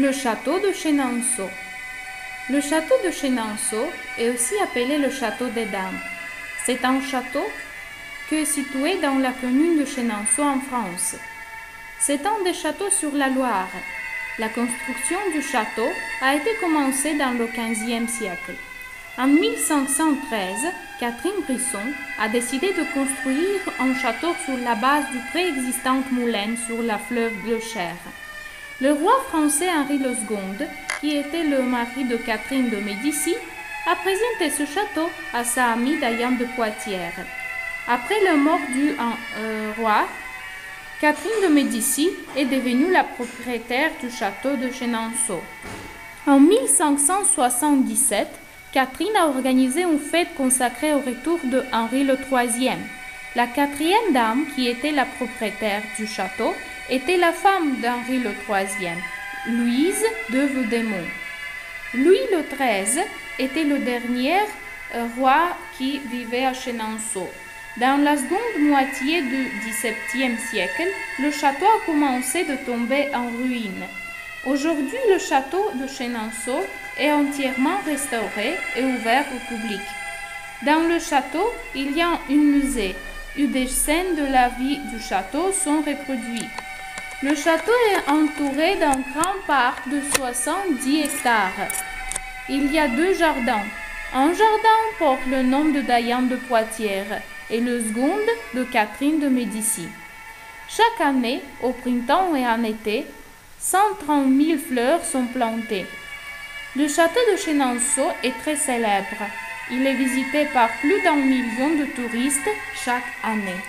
Le château de Chenonceau. Le château de Chenonceau est aussi appelé le château des Dames. C'est un château qui est situé dans la commune de Chenonceau en France. C'est un des châteaux sur la Loire. La construction du château a été commencée dans le XVe siècle. En 1513, Catherine Brisson a décidé de construire un château sur la base du préexistant moulin sur la fleuve de Cher. Le roi français Henri II, qui était le mari de Catherine de Médicis, a présenté ce château à sa amie Diane de Poitiers. Après la mort du roi, Catherine de Médicis est devenue la propriétaire du château de Chenonceau. En 1577, Catherine a organisé une fête consacrée au retour de Henri III. La quatrième dame, qui était la propriétaire du château, était la femme d'Henri III, Louise de Vaudémont. Louis XIII était le dernier roi qui vivait à Chenonceau. Dans la seconde moitié du XVIIe siècle, le château a commencé de tomber en ruine. Aujourd'hui, le château de Chenonceau est entièrement restauré et ouvert au public. Dans le château, il y a un musée où des scènes de la vie du château sont reproduites. Le château est entouré d'un grand parc de 70 hectares. Il y a 2 jardins. Un jardin porte le nom de Diane de Poitiers et le second de Catherine de Médicis. Chaque année, au printemps et en été, 130 000 fleurs sont plantées. Le château de Chenonceau est très célèbre. Il est visité par plus d'1 million de touristes chaque année.